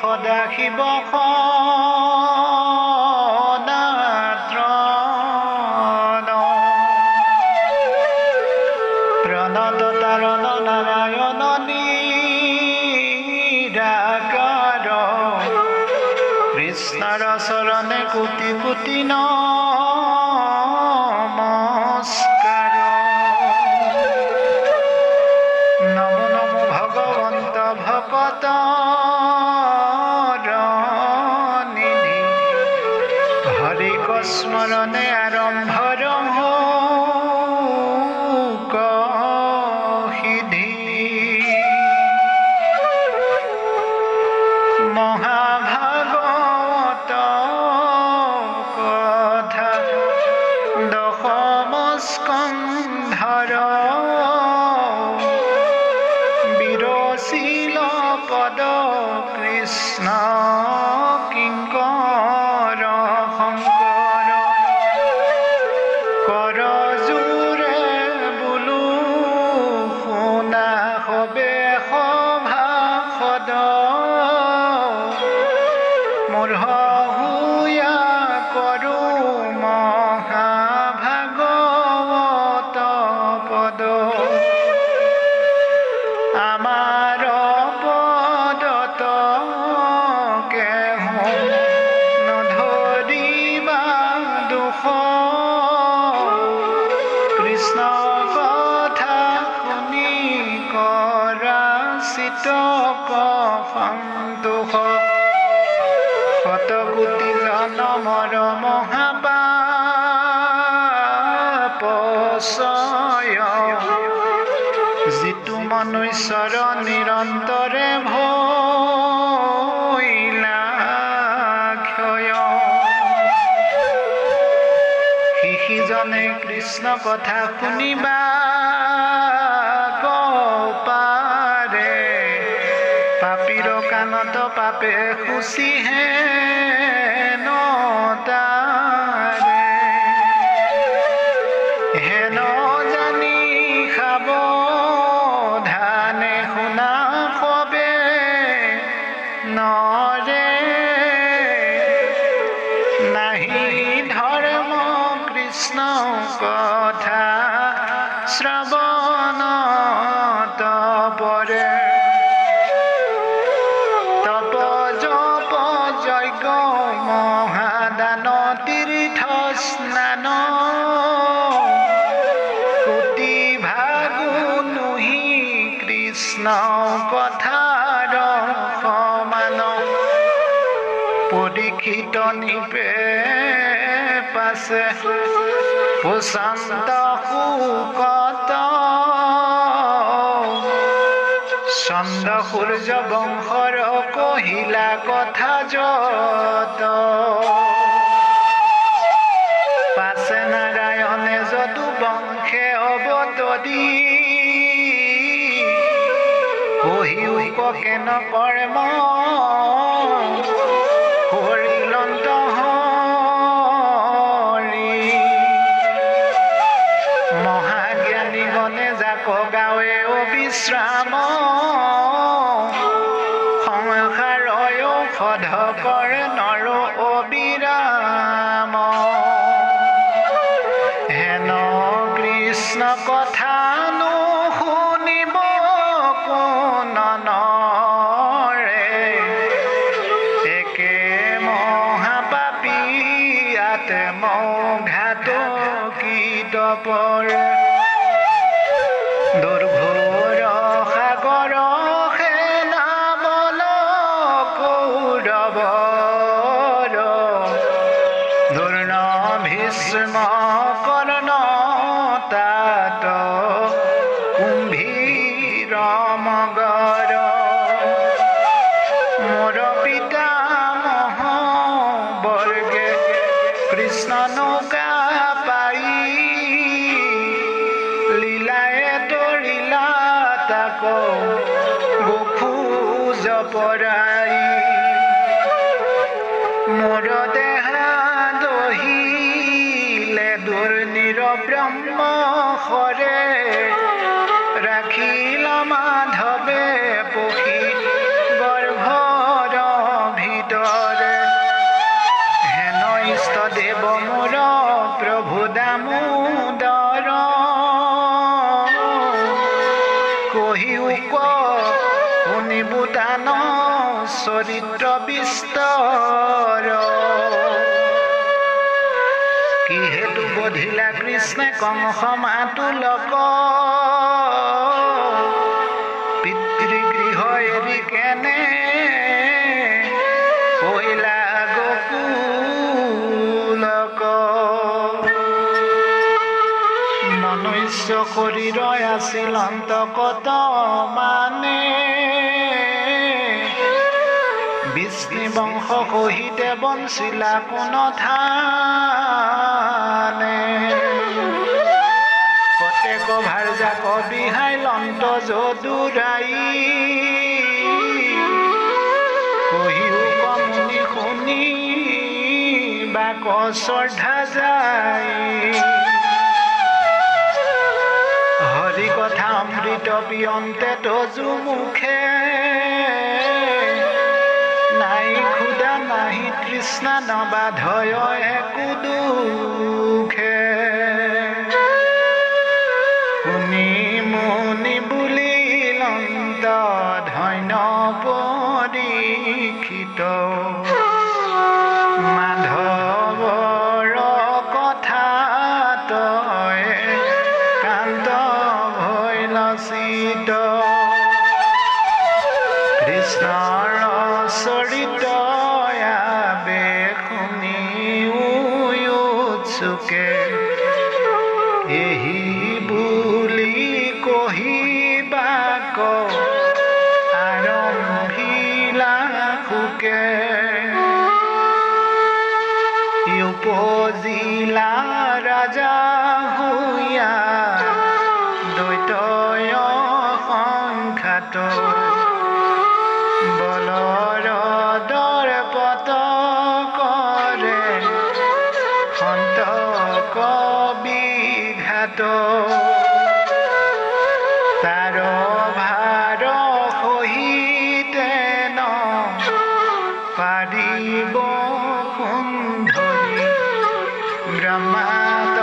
সদা শিৱ সনাতন প্ৰণততাৰণ নাৰায়ণ নিৰাকাৰ কৃষ্ণৰ চৰণে কোটি কোটি নমস্কাৰ। নমো নমো ভগৱন্ত ভকত নিধি হৰি স্মৰণে আৰম্ভ সিদ্ধি মহাভাগৱত কথা দশম স্কন্ধৰ বিৰচিল পদ কৃষ্ণ কিংকৰ শংকৰ কৰজোৰে বোলো শুনা হবে সভাসদ মোৰ হুয়া কৰো মহাভাগৱত পদ আমাৰ পদত কেহো নধৰিবা দুখ কৃষ্ণ কথা শুনি কৰা চিতক সন্তোষ শতকোটি জনমৰ মহাপাপচয় যিটো মনুষ্যৰ নিৰন্তৰে ভৈলা ক্ষয় শিশিজনে কৃষ্ণ কথা শুনিবা পাৰে পাপীৰ কাণত পাপে খুচিহে নতাৰে হেন জানি খাব ধানে শুনা হবে নৰে নাহি ধৰ্ম কৃষ্ণ কথা শ্ৰৱণত পৰে তপ জপ যজ্ঞ মহাদান তীৰ্থ স্নান কোটি ভাগু নুহি কৃষ্ণ কথাৰ সমান পৰীক্ষিত নিপে পাছে প্ৰশান্ত সুকত চন্দ সূৰ্য বংশৰ কহিলা কথা যত পাছে নাৰায়ণে যদু বংশে অৱতৰি কহিও ককে নকৰ্ম কৰিলন্ত হৰি মহাজ্ঞানী গণে যাক গাৱে অবিশ্ৰাম সংসাৰয় ঔষধ কৰে নৰ অবিৰাম হেন কৃষ্ণ কথা নুশুনিব কোন নৰে একে মহাপাপী আত্মঘাতকীত পৰে দুৰ্ঘোৰ সাগৰ সেনাবল কৌৰৱৰ দুৰ্ণ ভীষ্ম কৰ্ণ তাত কুম্ভীৰ মগৰ মোৰ পিতামহ বৰ্গে কৃষ্ণ নৌকা পাই বিস্তৰ কি হেতু বধিলা কৃষ্ণে কংস মাতুলক পিতৃগৃহ এৰি কেনে পইলা গোকুলক মনুষ্য শৰীৰ আছিল অন্তকত মানে বিষ্ণু বংশ সহিতে বঞ্চিলা কোন ধানে কতেক ভাৰ্যা কবিহাই লন্ত যদুৰাই কহিও কমুনি শুনি বাক শ্ৰদ্ধা যায় হৰি কথা অমৃত পিয়ন্তে তজু মুখে নাই ক্ষুদা নাহি তৃষ্ণা নবাধয় একো দুখে শুনি মুনি বুলি লন্ত ধন্য পৰীক্ষিত মাধৱৰ কথা তই কান্ত ভৈল চিত কৃষ্ণৰ চৰিত আবে শুনি উৎসুকে এহি বুলি কহিবাক আৰম্ভিলা সুকে উপজিলা ৰাজা হৈয়া দৈতয় সংখ্যাত বলৰ দৰ্পত কৰে সন্তক বিঘাত তাৰ ভাৰ সহিতে ন পাৰিব সুন্ধৰি ব্ৰহ্মাত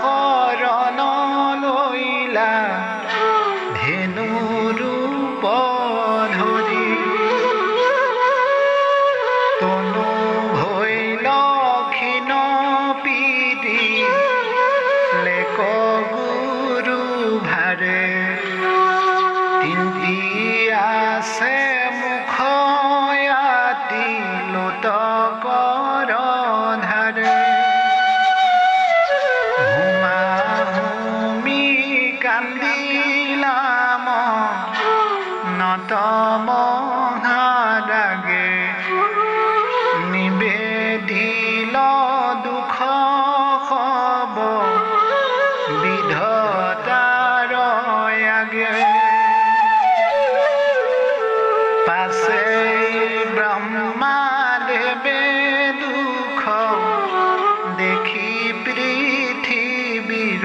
শৰণ লৈলা ধেনু ৰূপ ধৰি তনু ভৈল ক্ষীণ পিৰি লেক গুৰু ভাৰে তিন্তি আছে মুখয়াতি লোতকৰ ধাৰে হুমা হুমি কান্দিলাম নত মহাৰাগে নিবেদিল দুখ হব বিধতাৰ আগে পাছে ব্ৰহ্মাদেৱে দুখ দেখি পৃথিৱীৰ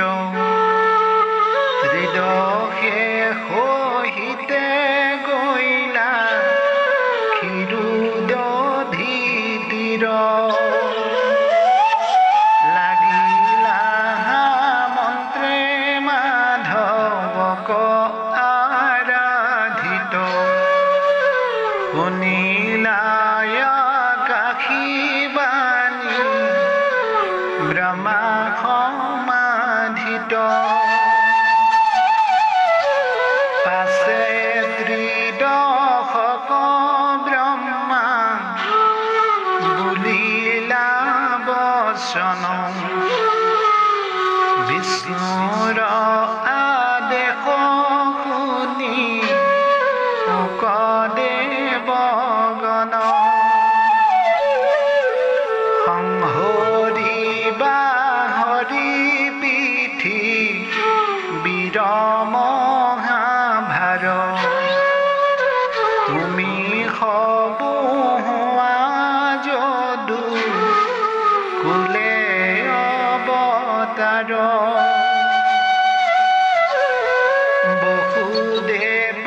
হৃদয়ে সহিতে গৈলা ক্ষীৰোদধি তীৰ লাগিলা মন্ত্ৰে মাধৱক আৰাধিত শুনিলায় কাশী বাণী ব্ৰহ্মা সমাধিত পাছে ত্ৰিদশক ব্ৰহ্মা বুলিলা বচন বিষ্ণুৰ আদেশ শুনি দেৱগণ সংহৰিবা হৰি পিঠি বীৰ মহাভাৰ তুমি সবোহোৱা যদু কুলে অৱতাৰ বহুদেৱ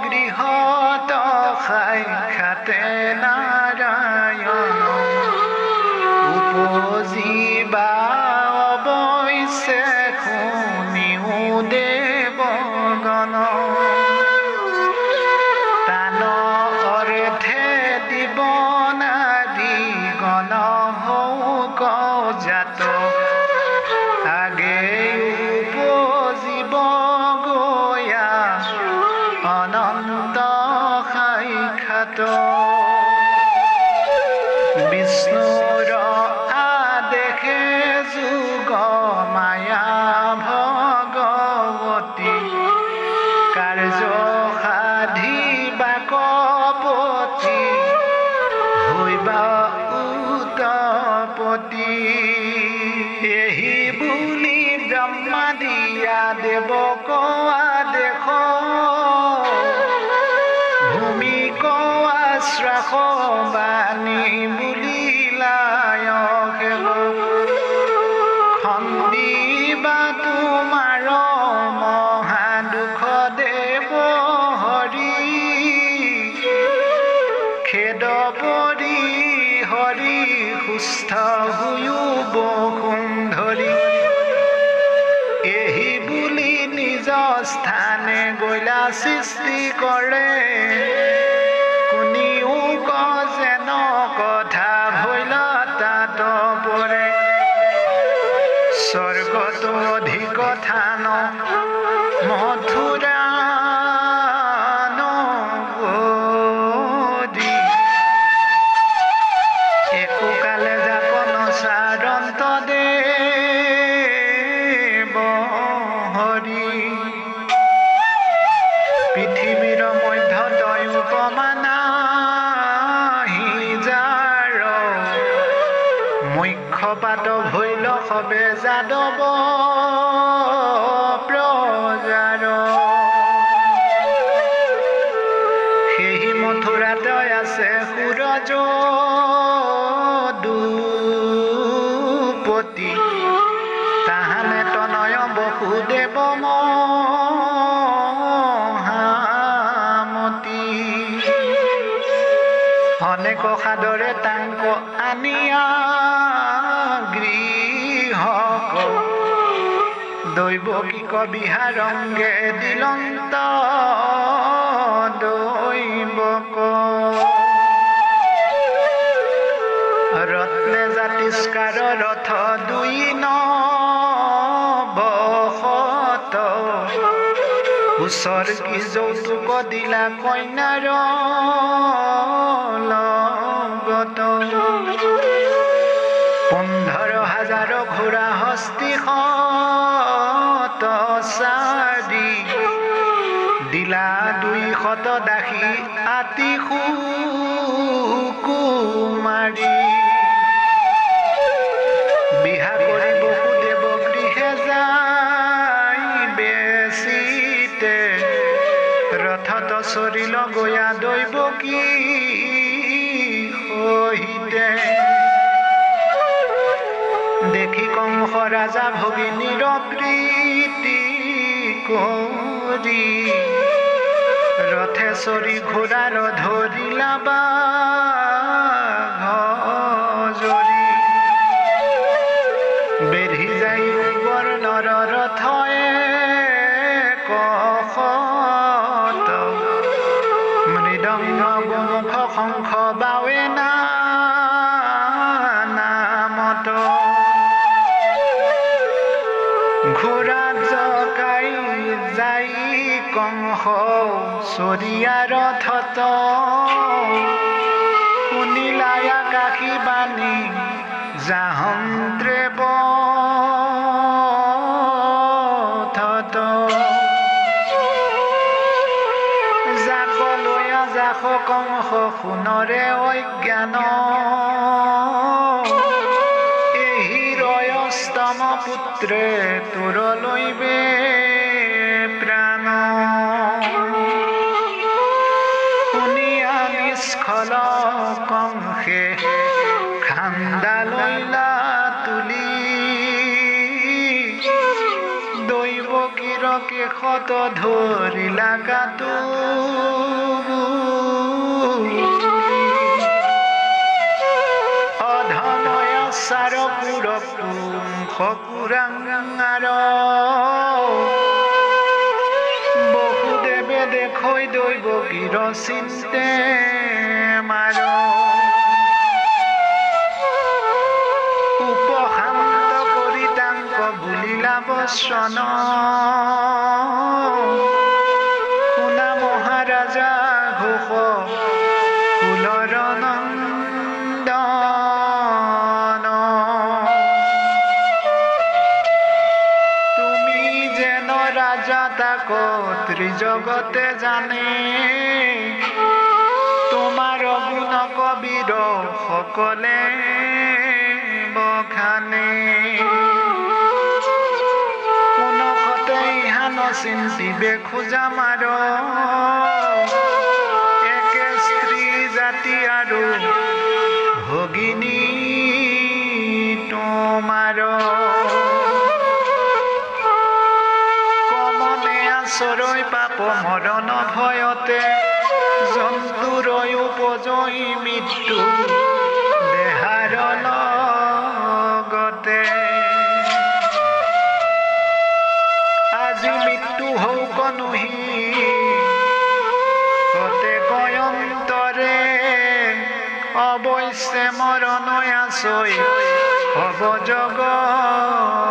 গৃহত সাক্ষাতে নাৰায়ণ উপজিবা অৱশ্যে শুনিও দেৱগণ তান অৰ্থে দিব নহৌক জাত আগে উপজিব গয়া অনন্ত সাক্ষাৎ বিষ্ণুৰ আদেশে যুগ মায়া ভগৱতী কাৰ্য সাধিবা কপতি হৈবা উৎপত্তি এহি বুলি ব্ৰহ্মা দিয়া দেৱক আদেশ ভূমি শ্ৰাস বাণী বুলিলায় খন্দিবা তোমাৰ মহা দুখ দেৱ হৰি খেদ পৰি হৰি সুস্থ হৈও বসুন্ধৰি এহি বুলি নিজ স্থানে গৈলা সৃষ্টি কৰে কোনিও যেন কথা ভৈল তাত পৰে স্বৰ্গত অধিক থান মথুৰা নগৰী একো কালে যাপন সাৰন্ত দেৱ হৰি পৃথিৱীৰ মধ্যত উপমা মুখ্যপাত ভৈল সবে যাদৱ প্ৰজাৰ সেই মথুৰাত আছে সূৰজ দুপতি তাহানে তনয় বসুদেৱ মহামতি অনেক সাদৰে তাংক আনিয়া গৃহক দৈৱকীক বিহাৰংগে দিলন্ত দৈৱক ৰত্নে জাতিস্কাৰ ৰথ দুই নবশত উচৰ্গী যৌতুক দিলা কন্যাৰ লগত 15,000 ঘোঁৰা হস্তি চাৰি দিলা 200 দাসী আতি সুকুমাৰী বিহা কৰি বসুদেৱ গৃহে যাই বেচিতে ৰথত চৰিল গয়া দৈৱকী সহিতে দেখি কংস ৰাজা ভগিনীৰ প্ৰীতি কৰি ৰথে চৰি ঘোঁৰাৰ ধৰিলা বাঘৰি বেঢ়ি যাই বৰ্ণৰ ৰথয়ে কষত মৃদংগ গোমুখ শংখ বাৱে নামত ঘোঁৰাত জকাই যাই কংস চৰিয়া ৰথত শুনিলাই আকাশী বাণী জাহন্ত্ৰে পথত যাক লৈ যাক কংস সোণৰে অজ্ঞান স্তম পুত্ৰে তোৰ লৈবে প্ৰাণ শুনিয়া নিষ্ফল কংসে খান্দা লৈলা তুলি দৈৱকীৰ কেশত ধৰিলা কাটো সাৰপুৰ পুংখ কুৰাঙাৰ বসুদেৱে দেখৈ দৈৱকীৰ চিন্তে মাৰ বচন শুনা মহাৰাজা ঘোষ কুলৰ নন্দন তুমি যেন ৰাজা তাক ত্ৰিজগতে জানে তোমাৰ গুণ কবিৰ সকলে বখানে কোনখতে ইহা নচিন্তিবে খোজা মাৰ একে স্ত্ৰী জাতি আৰু ভগিনী তোমাৰ কমনে আচৰৈ পাপ মৰণ ভয়তে জন্তুৰ উপজই মৃত্যু দেহাৰ লগতে আজি মৃত্যু হৌক নুহি কতে কয়ন্তৰে অৱশ্যে মৰণ আচৈ হব জগতৰে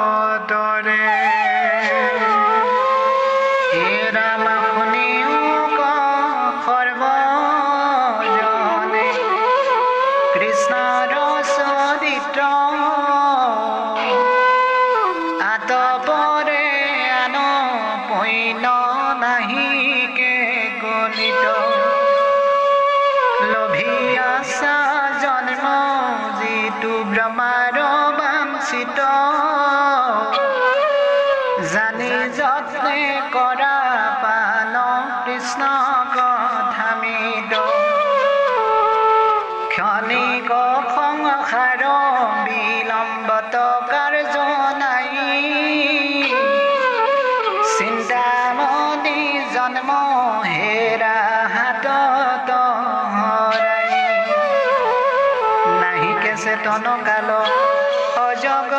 জানি যত্নে কৰা পান কৃষ্ণ কথামিত ক্ষণিক সংসাৰ বিলম্বত কাৰ্য নাই চিন্তামণি জন্ম হেৰা হাতত হৰাই নাহিকে চেতন কাল অজগ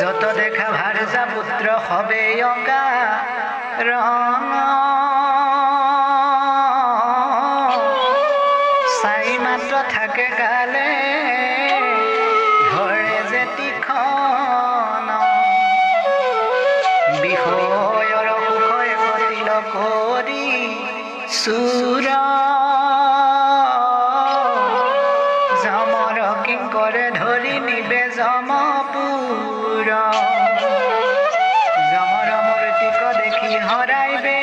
যত দেখা ভাৰ্যা পুত্ৰ হবে অকা ৰং চাই মাত্ৰ থাকে কালে ধৰে যে তীক্ষ্ণ বিষয়ৰ সুখয় কতিল কৰি চুৰ যমৰ কিংকৰে ধৰি নিবে যমপুৰ যমৰ মূৰ্তিক দেখি হৰাইবে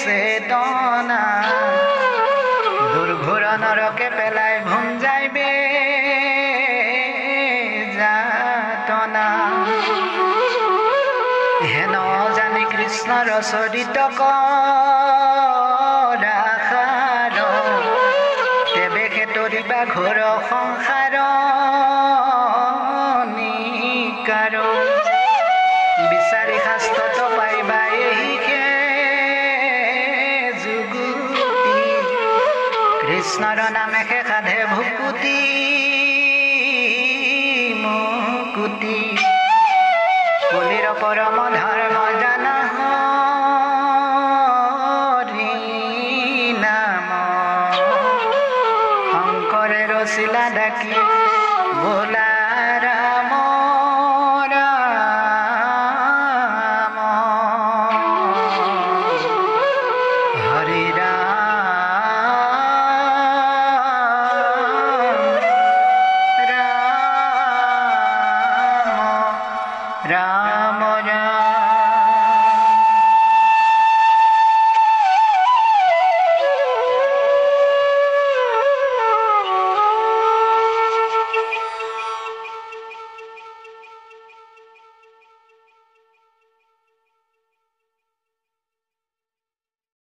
চেতনা দুৰ্ঘোৰ নৰকে পেলাই ভুঞ্জাইবে যাতনা হেন জানি কৃষ্ণৰ চৰিত কৰাষাৰ তেবে খেতৰিবা ঘোৰ সংসাৰ নিকাৰ বিচাৰি শাস্ত্ৰত পাইবা এহিকে যুগুতি কৃষ্ণৰ নামেহে সাধে ভুকুতি মুকুতি কলিৰ পৰম ধৰ্ম জানা হৰি নাম শংকৰে ৰচিলা ডাকি বোলাৰা